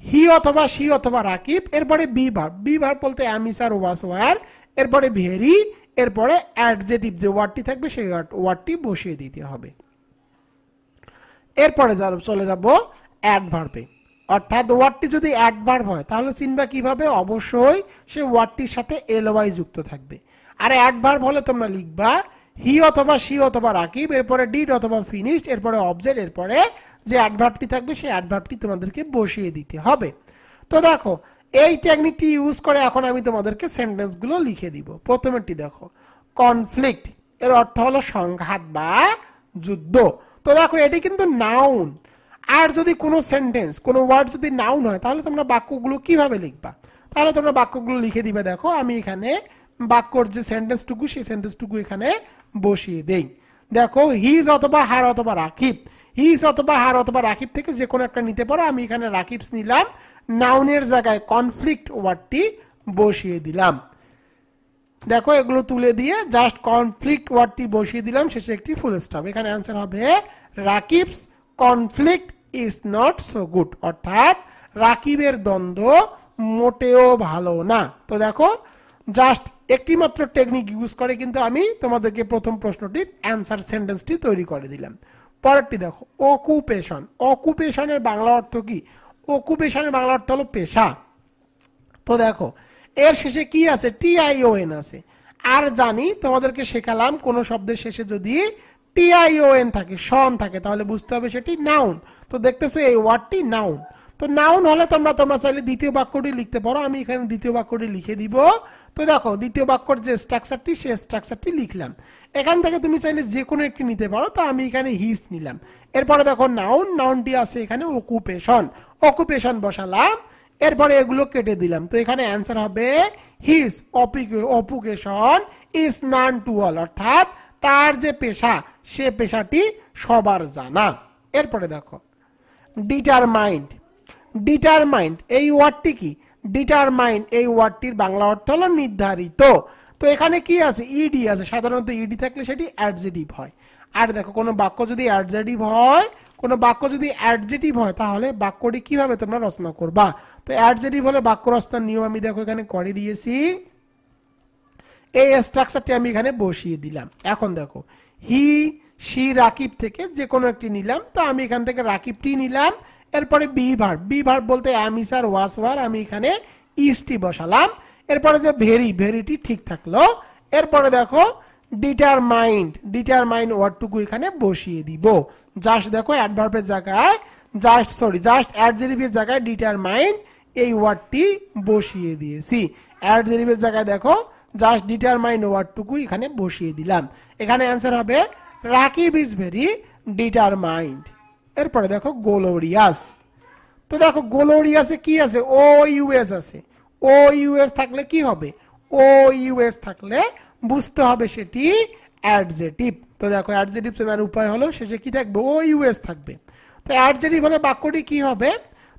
হি অথবা সি অথবা রাকিব, এরপরে বি ভার্ব, বি ভার্ব বলতে am is are was were, এরপরে ভেরি, এরপরে অ্যাডজেক্টিভ যে ওয়ার্ডটি থাকবে সেই ওয়ার্ডটি বসিয়ে দিতে হবে। এরপরে চলে যাব অ্যাডভার্বে, অর্থাৎ ওয়ার্ডটি যদি অ্যাডভার্ব হয় তাহলে চিনবা কিভাবে, অবশ্যই সে ওয়ার্ডটির সাথে এলওয়াই যুক্ত থাকবে। আর অ্যাডভার্ব হলে তোমরা লিখবা হি অথবা সি অথবা রাকিব, এরপরে ডিড অথবা ফিনিশড, এরপরে অবজেক্ট, এরপরে যে অ্যাডভার্বটি থাকবে সেই অ্যাডভার্বটি তোমাদেরকে বসিয়ে দিতে হবে। তো দেখো এই টেকনিকটি ইউজ করে এখন আমি তোমাদেরকে সেন্টেন্সগুলো লিখে দিব। প্রথমেরটি দেখো কনফ্লিক্ট, এর অর্থ হলো সংঘাত বা যুদ্ধ। তো দেখো এটি কিন্তু নাউন, আর যদি কোনো সেন্টেন্স কোনো ওয়ার্ড যদি নাউন হয় তাহলে তোমরা বাক্যগুলো কিভাবে লিখবা, তাহলে তোমরা বাক্যগুলো লিখে দিবে। দেখো আমি এখানে বাক্যর যে সেন্টেন্সটুকু সেই সেন্টেন্সটুকু এখানে বসিয়ে দেই। দেখো হিজ অথবা হার অথবা রাকিব, হিজ অথবা হার অথবা রাকিব থেকে যে কোনো একটা নিতে পারো, আমি এখানে রাকিবস নিলাম, নাউনের জায়গায় কনফ্লিক্ট ওয়ার্ডটি বসিয়ে দিলাম। দেখো এগুলো তুলে দিয়ে জাস্ট কনফ্লিক্ট ওয়ার্ডটি বসিয়ে দিলাম, শেষে একটি ফুল স্টপ। এখানে অ্যান্সার হবে Rakib's conflict is not so good, অর্থাৎ রাকিবের দ্বন্দ্ব মোটেও ভালো না। তো দেখো জাস্ট একটি মাত্র টেকনিক ইউজ করে কিন্তু আমি তোমাদেরকে প্রথম প্রশ্নটির অ্যান্সার সেন্টেন্সটি তৈরি করে দিলাম। পরেরটি দেখো অকুপেশন, অকুপেশনের বাংলা অর্থ কি, অকুপেশনের বাংলা অর্থ হলো পেশা। তো দেখো এর শেষে কি আছে, টিআইওএন আছে, আর জানি তোমাদেরকে শেখালাম কোন শব্দের শেষে যদি টিআইওএন থাকে, সন থাকে, তাহলে বুঝতে হবে সেটি নাউন। তো দেখতেছো এই ওয়ার্ডটি নাউন। তো নাউন হলে তোমরা চাইলে দ্বিতীয় বাক্যটি লিখতে পারো, আমি এখানে দ্বিতীয় বাক্যটি লিখে দিব। তো দেখো দ্বিতীয় বাক্যর যে স্ট্রাকচারটি সেই স্ট্রাকচারটি লিখলাম। এখান থেকে তুমি চাইলে যে কোনো একটি নিতে পারো, তো আমি এখানে হিজ নিলাম। এরপরে দেখো নাউন, নাউনটি আছে এখানে অকুপেশন, অকুপেশন বসালাম, এরপরে এগুলো কেটে দিলাম। তো এখানে অ্যান্সার হবে his occupation is none to all, অর্থাৎ তার যে পেশা সে পেশাটি সবার জানা। এরপরে দেখো ডিটারমাইন্ড, ডিটারমাইন্ড এই ওয়ার্ডটি কি, ডিটারমাইন্ড এই ওয়ার্ডটির বাংলা অর্থ হলো নির্ধারিত। তো এখানে কি আছে, ইডি আছে, সাধারণত ইডি থাকলে সেটি অ্যাডজেটিভ হয়। আর দেখো কোনো বাক্য যদি অ্যাডজেটিভ হয়, কোনো বাক্য যদি অ্যাডজেটিভ হয় তাহলে বাক্যটি কিভাবে তোমরা রচনা করবা। তো অ্যাডজেটিভ হলে বাক্য রচনার নিয়ম আমি দেখো এখানে করে দিয়েছি, এই স্ট্রাকচারটি আমি এখানে বসিয়ে দিলাম। এখন দেখো হি সি রাকিব থেকে যে কোনো একটি নিলাম, তো আমি এখান থেকে রাকিবটি নিলাম। এরপরে বি ভার্ব, বি ভার্ব বলতে am is are was were, আমি এখানে ইজটি বসালাম। এরপরে যে ভেরি, ভেরিটি ঠিক থাকলো। এরপরে দেখো ডিটারমাইন্ড, ডিটারমাইন্ড ওয়ার্ডটুকু এখানে বসিয়ে দিব। জাস্ট দেখো অ্যাডভার্বের জায়গায় জাস্ট অ্যাডজেক্টিভের জায়গায় ডিটারমাইন্ড এই ওয়ার্ডটি বসিয়ে দিয়েছি। অ্যাডজেক্টিভের জায়গায় দেখো জাস্ট ডিটারমাইন্ড ওয়ার্ডটুকু এখানে বসিয়ে দিলাম। এখানে অ্যান্সার হবে রাকিব ইজ ভেরি ডিটারমাইন্ড। এরপরে দেখো গ্লোরিয়াস, তো দেখো গ্লোরিয়াসে কি আছে, ও ইউএস আছে, ও ইউএস থাকলে কি হবে, ও ইউএস থাকলে বুঝতে হবে সেটি অ্যাডজেক্টিভ। তো দেখো অ্যাডজেক্টিভ চেনার উপায় হলো শেষে কি থাকবে, ও ইউএস থাকবে। তো অ্যাডজেক্টিভ হলে বাক্যটি কি হবে,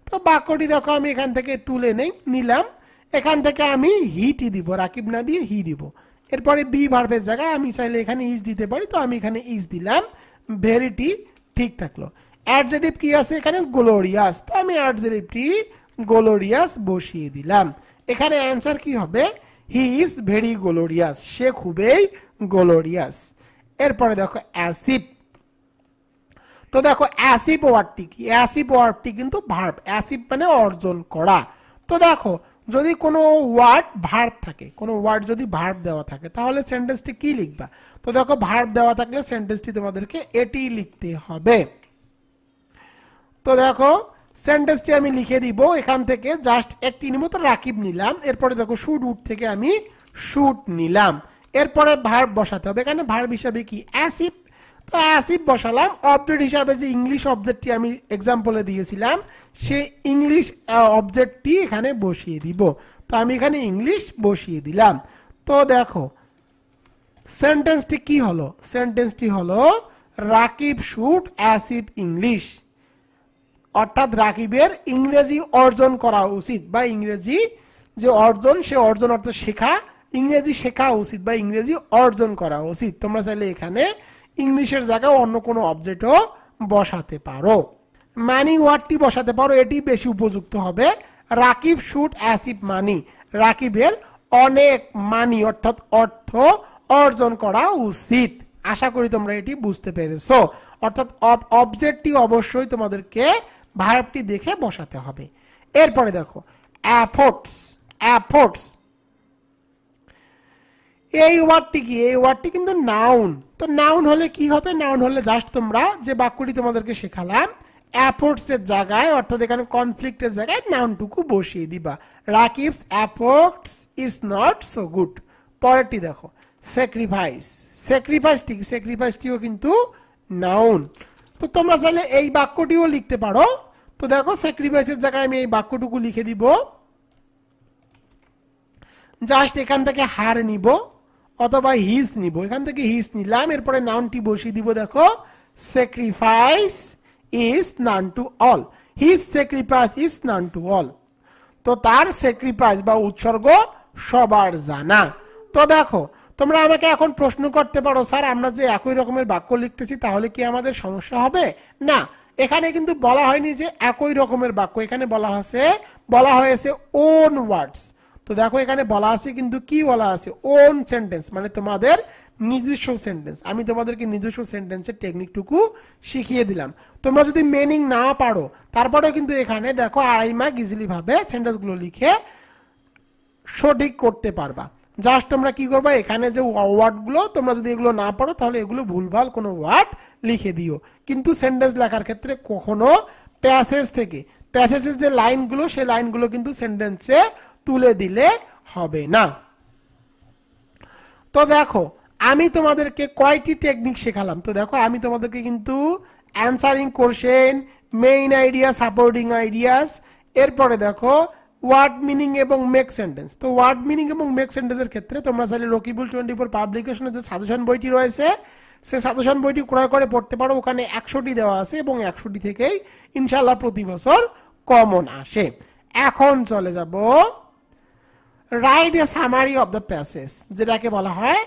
তো বাক্যটি দেখো আমি এখান থেকে তুলে নিলাম, এখান থেকে আমি হিটি দিব, রাকিব না দিয়ে হি দিব। এরপরে বি ভার্বের জায়গায় আমি চাইলে এখানে ইজ দিতে পারি, তো আমি এখানে ইজ দিলাম, ভেরিটি ঠিক থাকলো। অ্যাডজেক্টিভ কি আছে এখানে, গ্লোরিয়াস, তো আমি অ্যাডজেক্টিভটি গ্লোরিয়াস বসিয়ে দিলাম। এখানে অ্যান্সার কি হবে, হি ইজ ভেরি গ্লোরিয়াস, সে খুবই গ্লোরিয়াস। এরপরে দেখো অ্যাসিভ, তো দেখো অ্যাসিভ ওয়ার্ডটি কি, অ্যাসিভ ওয়ার্ডটি কিন্তু ভার্ব, অ্যাসিভ মানে অর্জন করা। তো দেখো যদি কোনো ওয়ার্ড ভার্ব থাকে, কোনো ওয়ার্ড যদি ভার্ব দেওয়া থাকে তাহলে সেন্টেন্সটি কি লিখবা? তো দেখো ভার্ব দেওয়া থাকলে সেন্টেন্সটি তোমাদেরকে এটি লিখতে হবে। তো দেখো সেন্টেন্সটি আমি লিখে দিব, এখান থেকে জাস্ট একটি নিব, তো রাকিব নিলাম। এরপরে দেখো শুড উড থেকে আমি শুড নিলাম। এরপরে ভার্ব বসাতে হবে, এখানে ভার্ব হিসাবে কি অ্যাসিভ, তো অ্যাসিভ বসালাম। অবজেক্ট হিসাবে যে ইংলিশ অবজেক্টটি আমি এক্সাম্পলে দিয়েছিলাম সেই ইংলিশ অবজেক্টটি এখানে বসিয়ে দিব, তো আমি এখানে ইংলিশ বসিয়ে দিলাম। তো দেখো সেন্টেন্সটি কি হলো? সেন্টেন্সটি হলো রাকিব শুড অ্যাসিভ ইংলিশ, অর্থাৎ রাকিবের ইংরেজি অর্জন করা উচিত, বা ইংরেজি যে অর্জন সে অর্জন অর্থ শেখা, ইংরেজি শেখা উচিত বা ইংরেজি অর্জন করা উচিত। তোমরা চাইলে এখানে ইংলিশের জায়গায় অন্য কোনো অবজেক্টও বসাতে পারো, মানি ওয়ার্ডটি বসাতে পারো, এটি বেশি উপযুক্ত হবে। রাকিব শুড অ্যাসিভ মানি, রাকিবের অনেক মানি অর্থাৎ অর্থ অর্জন করা উচিত। আশা করি তোমরা এটি বুঝতে পেরেছো। অর্থাৎ অবজেক্টটি অবশ্যই তোমাদেরকে ভার্বটি দেখে বসাতে হবে। এরপরে দেখো এফোর্টস, এফোর্টস এই ওয়ার্ডটি কি? এই ওয়ার্ডটি কিন্তু নাউন। তো নাউন হলে কি হবে? নাউন হলে জাস্ট তোমরা যে বাক্যটি তোমাদেরকে শেখালাম এফোর্টস এর জায়গায়, অর্থাৎ এখানে কনফ্লিক্টের জায়গায় নাউনটুকু বসিয়ে দিবা। Rakib's efforts is not so good. পরেরটি দেখো স্যাক্রিফাইস, স্যাক্রিফাইসটি, স্যাক্রিফাইসটিও কিন্তু নাউন। তো তোমরা চাইলে এই বাক্যটিও লিখতে পারো। তো দেখো স্যাক্রিফাইসের জায়গায় আমি এই বাক্যটুকু লিখে দিব, জাস্ট এখান থেকে হার নিব অথবা হিস নিব, এখান থেকে হিস নিলাম, এরপরে নাউনটি বসিয়ে দিব। দেখো sacrifice is none to all, his sacrifice is none to all. তো তার স্যাক্রিফাইস বা উৎসর্গ সবার জানা। তো দেখো তোমরা আমাকে এখন প্রশ্ন করতে পারো, স্যার আমরা যে একই রকমের বাক্য লিখতেছি তাহলে কি আমাদের সমস্যা হবে? না, এখানে কিন্তু বলা হয়নি যে একই রকমের বাক্য, এখানে বলা হয়েছে ওন ওয়ার্ডস। তো দেখো এখানে বলা আছে কিন্তু কি বলা আছে? ওন সেন্টেন্স, মানে তোমাদের নিজস্ব সেন্টেন্স। আমি তোমাদেরকে নিজস্ব সেন্টেন্সের টেকনিকটুকু শিখিয়ে দিলাম। তোমরা যদি মিনিং না পারো তারপরেও কিন্তু এখানে দেখো 2.5 মার্ক ইজিলি ভাবে সেন্টেন্সগুলো লিখে সঠিক করতে পারবা। জাস্ট তোমরা কি করবা, এখানে যে ওয়ার্ডগুলো তোমরা যদি এগুলো না পারো তাহলে এগুলো ভুলভাল কোনো ওয়ার্ড লিখে দিও। কিন্তু সেন্টেন্স লেখার ক্ষেত্রে কখনো প্যাসেজ থেকে, প্যাসেজের যে লাইনগুলো সেই লাইনগুলো কিন্তু সেন্টেন্সে তুলে দিলে হবে না। তো দেখো আমি তোমাদেরকে কয়টি টেকনিক শেখালাম। তো দেখো আমি তোমাদেরকে কিন্তু answering question, main idea, supporting ideas, এরপরে দেখো ওয়ার্ড মিনিং এবং মেক সেন্টেন্স। তো ওয়ার্ড মিনিং এবং মেক সেন্টেন্সের ক্ষেত্রে তোমরা চাইলে রকিবুল 24 পাবলিকেশনের যে সাজেশন বইটি রয়েছে সেই সাজেশন বইটি ক্রয় করে পড়তে পারো। ওখানে 100টি দেওয়া আছে এবং 100টি থেকেই ইনশাআল্লাহ প্রতি বছর কমন আসে। এখন চলে যাব write a summary of the passage, যেটাকে বলা হয়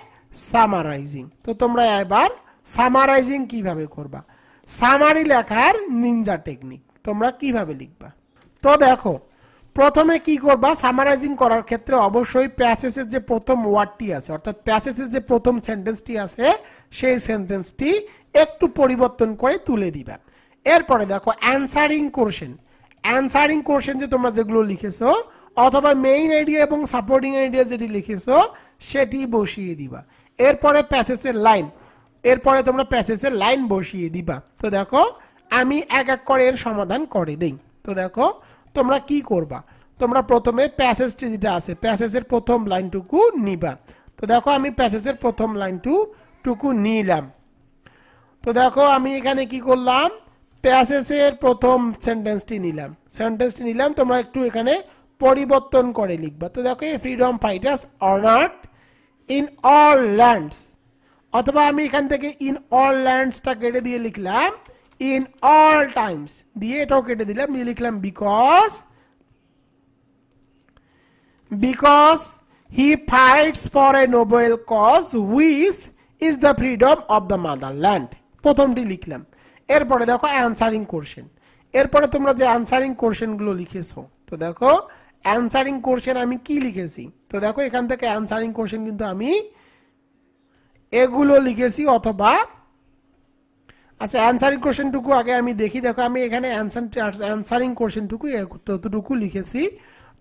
সামারাইজিং। তো তোমরা এবার সামারাইজিং কিভাবে করবা, সামারি লেখার নিনজা টেকনিক তোমরা কিভাবে লিখবা। তো দেখো প্রথমে কি করবা, সামারাইজিং করার ক্ষেত্রে অবশ্যই প্যাসেজের যে প্রথম ওয়ার্ডটি আছে অর্থাৎ প্যাসেজের যে প্রথম সেন্টেন্সটি আছে সেই সেন্টেন্সটি একটু পরিবর্তন করে তুলে দিবা। এরপরে দেখো অ্যানসারিং কোশ্চেন, অ্যানসারিং কোশ্চেন যে তোমরা যেগুলো লিখেছো অথবা মেইন আইডিয়া এবং সাপোর্টিং আইডিয়া যেটি লিখেছো সেটি বসিয়ে দিবা। এরপরে প্যাসেজের লাইন, এরপরে তোমরা প্যাসেজের লাইন বসিয়ে দিবা। তো দেখো আমি এক এক করে এর সমাধান করে দেই। তো দেখো তোমরা কি করবা, তোমরা প্রথমে প্যাসেজটি যেটা আছে প্যাসেজের প্রথম লাইনটুকু নিবা। তো দেখো আমি প্যাসেজের প্রথম লাইনটুকু নিলাম। তো দেখো আমি এখানে কি করলাম, প্যাসেজের প্রথম সেন্টেন্সটি নিলাম, তোমরা একটু এখানে পরিবর্তন করে লিখবা। তো দেখো freedom fighters honoured in all lands, অথবা আমি এখান থেকে ইন অল ল্যান্ডসটা কেটে দিয়ে লিখলাম ইন অল টাইমস, দিয়ে এটাও কেটে দিলাম, দিয়ে লিখলাম because he fights for a noble cause which is the freedom of the motherland, প্রথমটি লিখলাম। এরপরে দেখো অ্যানসারিং কোশ্চেন, এরপরে তোমরা যে অ্যানসারিং কোশ্চেনগুলো লিখেছো, তো দেখো অ্যানসারিং কোশ্চেন আমি কি লিখেছি। তো দেখো এখান থেকে অ্যানসারিং কোশ্চেন কিন্তু আমি এগুলো লিখেছি, অথবা আচ্ছা অ্যানসারিং কোশ্চেনটুকু আগে আমি দেখি। দেখো আমি এখানে অ্যানসারিং কোশ্চেনটুকু ততটুকু লিখেছি,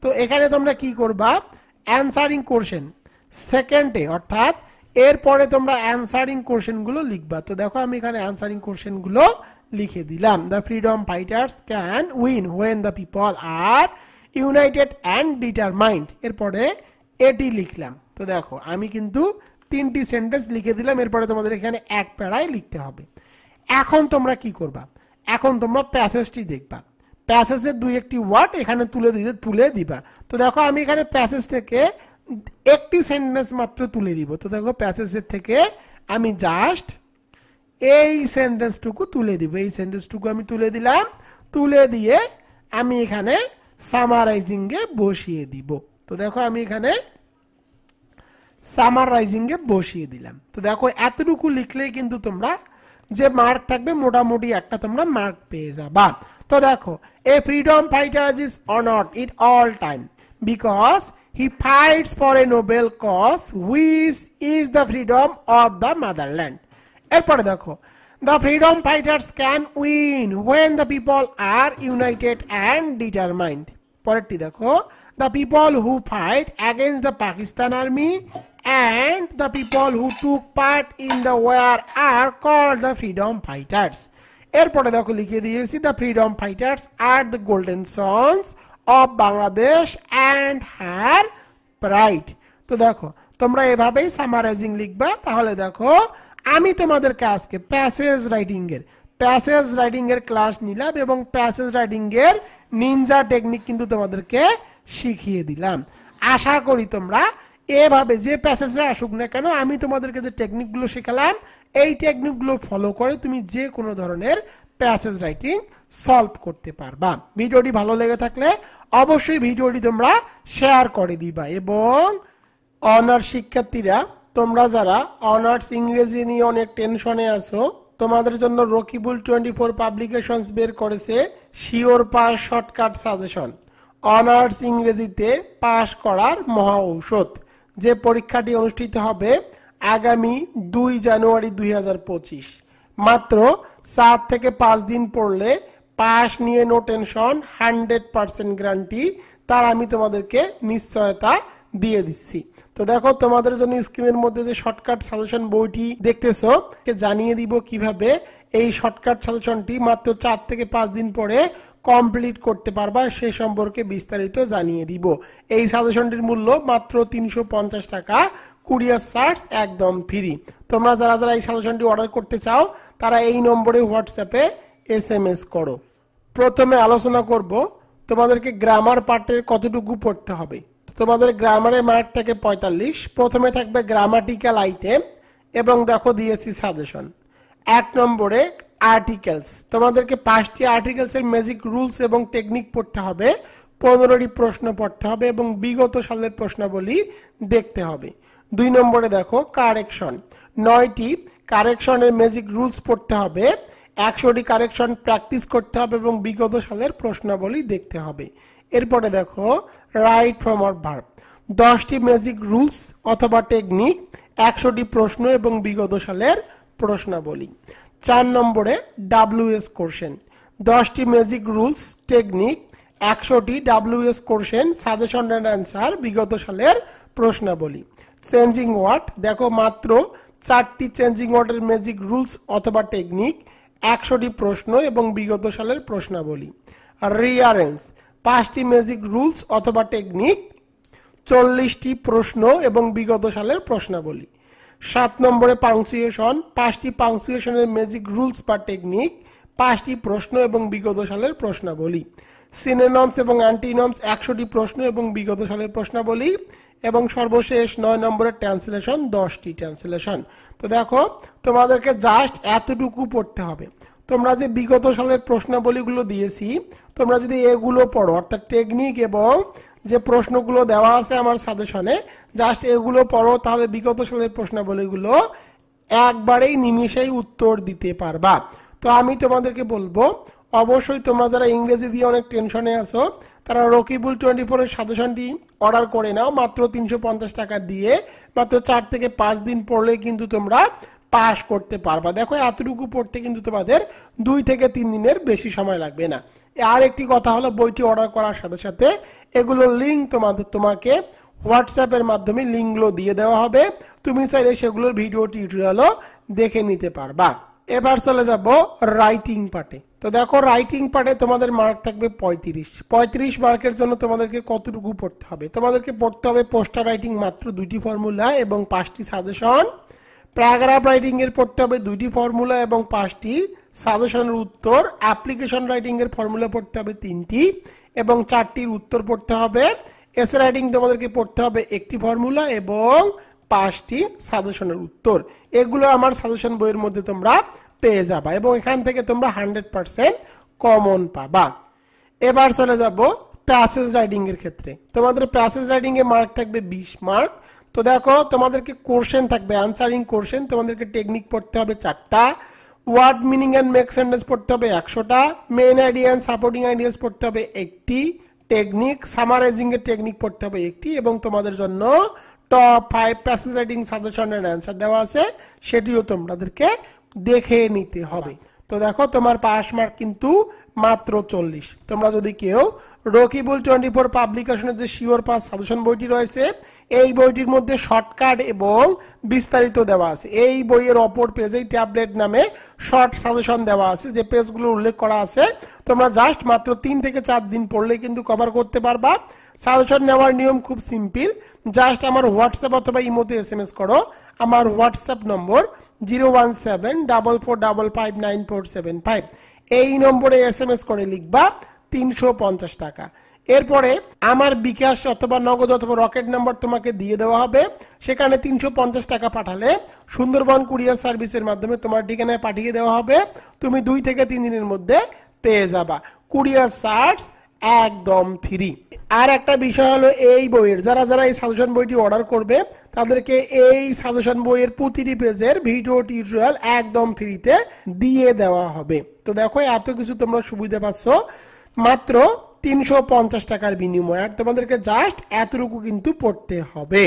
তো এখানে তোমরা কি করবা, অ্যানসারিং কোশ্চেন সেকেন্ডে অর্থাৎ এরপরে তোমরা অ্যানসারিং কোশ্চেনগুলো লিখবা। তো দেখো আমি এখানে অ্যানসারিং কোশ্চেনগুলো লিখে দিলাম। The freedom fighters can win when the people are united and determined, এরপরে এটি লিখলাম। তো দেখো আমি কিন্তু 3টি সেন্টেন্স লিখে দিলাম, এরপরে তোমাদের এখানে এক প্যারায় লিখতে হবে। এখন তোমরা কি করবা, এখন তোমরা প্যাসেজটি দেখবা, প্যাসেজের 2-1টি ওয়ার্ড এখানে তুলে দিবা। তো দেখো আমি এখানে প্যাসেজ থেকে একটি সেন্টেন্স মাত্র তুলে দিব। তো দেখো প্যাসেজের থেকে আমি জাস্ট এই সেন্টেন্সটুকু তুলে দিব, এই সেন্টেন্সটুকু আমি তুলে দিলাম, তুলে দিয়ে আমি এখানে সামারাইজিং এ বসিয়ে দিব। তো দেখো আমি এখানে সামারাইজিং এ বসিয়ে দিলাম। তো দেখো এতটুকু লিখলেই কিন্তু তোমরা যে মার্ক থাকবে মোটামুটি একটা তোমরা মার্ক পেয়ে যাবা। তো দেখো a freedom fighter is honoured at all time because he fights for a noble cause which is the freedom of the motherland. এরপরে দেখো the freedom fighters can win when the people are united and determined. পরেরটি দেখো the people who fight against the Pakistan army and the people who took part in the war are called the freedom fighters. এরপরে দেখো লিখে দিয়েছি the freedom fighters are the golden sons of Bangladesh and her pride. তো দেখো তোমরা এভাবেই সামারাইজিং লিখবা। তাহলে দেখো আমি তোমাদেরকে আজকে প্যাসেজ রাইটিং এর ক্লাস নিলাম এবং প্যাসেজ রাইটিং এর নিনজা টেকনিক কিন্তু তোমাদেরকে শিখিয়ে দিলাম। আশা করি তোমরা এভাবে যে প্যাসেজে আসুক না কেন আমি তোমাদেরকে যে টেকনিকগুলো শেখালাম এই টেকনিকগুলো ফলো করে তুমি যে কোনো ধরনের প্যাসেজ রাইটিং সলভ করতে পারবা। ভিডিওটি ভালো লেগে থাকলে অবশ্যই ভিডিওটি তোমরা শেয়ার করে দিবা। এবং অনার্স শিক্ষার্থীরা তোমরা যারা অনার্স ইংরেজি নিয়ে অনেক টেনশনে আছো, তোমাদের জন্য রকিবুল 24 পাবলিকেশনস বের করেছে sure pass shortcut suggestion, honours ইংরেজিতে পাস করার মহা ঔষধ, যে পরীক্ষাটি অনুষ্ঠিত হবে আগামী 2 জানুয়ারি 2025। মাত্র 4 থেকে 5 দিন পড়লে পাস নিয়ে নো টেনশন, 100% গ্যারান্টি, তার আমি তোমাদেরকে নিশ্চয়তা দিয়ে দিচ্ছি। তো দেখো তোমাদের জন্য স্ক্রিনের মধ্যে যে শর্টকাট সাজেশন বইটি দেখতেছো জানিয়ে দিব কিভাবে এই শর্টকাট সাজেশনটি মাত্র 4 থেকে 5 দিন পরে কমপ্লিট করতে পারবা সে সম্পর্কে বিস্তারিত জানিয়ে দিব। এই সাজেশনটির মূল্য মাত্র 350 টাকা, কুরিয়ার চার্জ একদম ফ্রি। তোমরা যারা যারা এই সাজেশনটি অর্ডার করতে চাও তারা এই নম্বরে হোয়াটসঅ্যাপে SMS করো। প্রথমে আলোচনা করব তোমাদেরকে গ্রামার পার্টের কতটুকু পড়তে হবে। তোমাদের গ্রামারে মার্ক থাকে 45। প্রথমে থাকবে গ্রামাটিক্যাল আইটেম এবং দেখো দিয়েছি সাজেশন। 1 নম্বরে আর্টিকেলস, তোমাদেরকে 5টি আর্টিকেলসের ম্যাজিক রুলস এবং টেকনিক পড়তে হবে, 15টি প্রশ্ন পড়তে হবে এবং বিগত সালের প্রশ্নাবলী দেখতে হবে। 2 নম্বরে দেখো কারেকশন, 9টি কারেকশনের ম্যাজিক রুলস পড়তে হবে, 100টি কারেকশন প্র্যাকটিস করতে হবে এবং বিগত সালের প্রশ্নাবলী দেখতে হবে। এরপরে দেখো রাইট ফ্রম অর ভার্ব, 10টি ম্যাজিক রুলস অথবা টেকনিক, 100টি প্রশ্ন এবং বিগত সালের প্রশ্নাবলী। 4 নম্বরে WS কোশ্চেন, 10টি ম্যাজিক রুলস টেকনিক, 100টি WS question suggestion and answer, বিগত সালের প্রশ্নাবলী। চেঞ্জিং ওয়ার্ড, দেখো মাত্র 4টি চেঞ্জিং ওয়ার্ডের ম্যাজিক রুলস অথবা টেকনিক, 100টি প্রশ্ন এবং বিগত সালের প্রশ্নাবলী। রিয়ারেঞ্জ, 5টি ম্যাজিক রুলস অথবা টেকনিক, 40টি প্রশ্ন এবং বিগত সালের প্রশ্নাবলী। 7 নম্বরে পাংচুয়েশন, 5টি পাংচুয়েশনের ম্যাজিক রুলস বা টেকনিক, 5টি প্রশ্ন এবং বিগত সালের প্রশ্নাবলী। সিনোনিমস এবং অ্যান্টিনিমস, 100টি প্রশ্ন এবং বিগত সালের প্রশ্নাবলী। এবং সর্বশেষ 9 নম্বরের ট্রান্সলেশন, 10টি ট্রান্সলেশন। তো দেখো তোমাদেরকে জাস্ট এতটুকু পড়তে হবে। তোমরা যে বিগত সালের প্রশ্নাবলীগুলো দিয়েছি তোমরা যদি এগুলো পড়ো, অর্থাৎ টেকনিক এবং যে প্রশ্নগুলো দেওয়া আছে আমার সাজেশনে জাস্ট এগুলো পড়ো, তাহলে বিগত সালের প্রশ্নাবলীগুলো একবারেই নিমিষেই উত্তর দিতে পারবা। তো আমি তোমাদেরকে বলবো অবশ্যই তোমরা যারা ইংরেজি দিয়ে অনেক টেনশনে আছো তারা রকিবুল 24 এর সাজেশনটি অর্ডার করে নাও মাত্র 350 টাকা দিয়ে। মাত্র 4 থেকে 5 দিন পড়লে কিন্তু তোমরা পাস করতে পারবা। দেখো এতটুকু পড়তে কিন্তু তোমাদের 2 থেকে 3 দিনের বেশি সময় লাগবে না। আর একটি কথা হলো বইটি অর্ডার করার সাথে সাথে এগুলোর লিঙ্ক তোমাকে হোয়াটসঅ্যাপের মাধ্যমে লিঙ্কগুলো দিয়ে দেওয়া হবে, তুমি চাইলে সেগুলোর ভিডিও টিউটোরিয়ালও দেখে নিতে পারবা। এবার চলে যাব রাইটিং পার্টে। তো দেখো রাইটিং পার্টে তোমাদের মার্ক থাকবে 35 মার্কের জন্য তোমাদেরকে কতটুকু পড়তে হবে? তোমাদেরকে পড়তে হবে পোস্টার রাইটিং মাত্র 2টি ফর্মুলা এবং 5টি সাজেশন, প্যারাগ্রাফ রাইটিং এর পড়তে হবে 2টি ফর্মুলা এবং 5টি সাজেশনের উত্তর, অ্যাপ্লিকেশন রাইটিং এর ফর্মুলা পড়তে হবে 3টি এবং 4টির উত্তর পড়তে হবে, এসে রাইটিং তোমাদেরকে পড়তে হবে 1টি ফর্মুলা এবং 5টি সাজেশনের উত্তর। এগুলো আমার সাজেশন বইয়ের মধ্যে তোমরা পেয়ে যাবা এবং এখান থেকে তোমরা 100% কমন পাবা। এবার চলে যাব প্যাসেজ রাইটিং এর ক্ষেত্রে। তোমাদের প্যাসেজ রাইটিং এ মার্ক থাকবে 20 মার্ক। তো দেখো তোমাদেরকে কোশ্চেন থাকবে, অ্যানসারিং কোশ্চেন, তোমাদেরকে টেকনিক পড়তে হবে 4টা, word meaning and make sentence পড়তে হবে 100টা, main idea and supporting ideas পড়তে হবে 1টি, টেকনিক সামারাইজিং এর টেকনিক পড়তে হবে 1টি এবং তোমাদের জন্য টপ 5 প্যাসেজ রাইটিং সাজেশনের অ্যানসার দেওয়া আছে, সেটিও তোমাদেরকে দেখে নিতে হবে। তো দেখো তোমার পাস মার্ক কিন্তু মাত্র 40। তোমরা যদি কেউ রকিবুল 24 পাবলিকেশনের যে শিওর পাস সাজেশন বইটি রয়েছে, এই বইটির মধ্যে শর্টকাট এবং বিস্তারিত দেওয়া আছে। এই বইয়ের অপর পেজেই ট্যাবলেট নামে শর্ট সাজেশন দেওয়া আছে, যে পেজগুলো উল্লেখ করা আছে। তোমরা জাস্ট মাত্র 3 থেকে 4 দিন পড়লে কিন্তু কভার করতে পারবা। সাজেশন নেওয়ার নিয়ম খুব সিম্পল, জাস্ট আমার হোয়াটসঅ্যাপ অথবা ইমোতে SMS করো। আমার হোয়াটসঅ্যাপ নম্বর 01744559475। এই নম্বরে SMS করে লিখবা 350 টাকা। এরপরে আমার বিকাশ অথবা নগদ অথবা রকেট নাম্বার তোমাকে দিয়ে দেওয়া হবে, সেখানে 350 টাকা পাঠালে সুন্দরবন কুরিয়ার সার্ভিসের মাধ্যমে তোমার ঠিকানায় পাঠিয়ে দেওয়া হবে। তুমি 2 থেকে 3 দিনের মধ্যে পেয়ে যাবা। কুরিয়ার চার্জ একদম ফ্রি। আর একটা বিষয় হলো, এই বইয়ের যারা এই সাজেশন বইটি অর্ডার করবে তাদেরকে এই সাজেশন বইয়ের প্রতিটি পেজের ভিডিও টিউটোরিয়াল একদম ফ্রিতে দিয়ে দেওয়া হবে। তো দেখো এত কিছু তোমরা সুবিধা পাচ্ছ মাত্র 350 টাকার বিনিময়ে, আর তোমাদেরকে জাস্ট এতটুকু কিন্তু পড়তে হবে।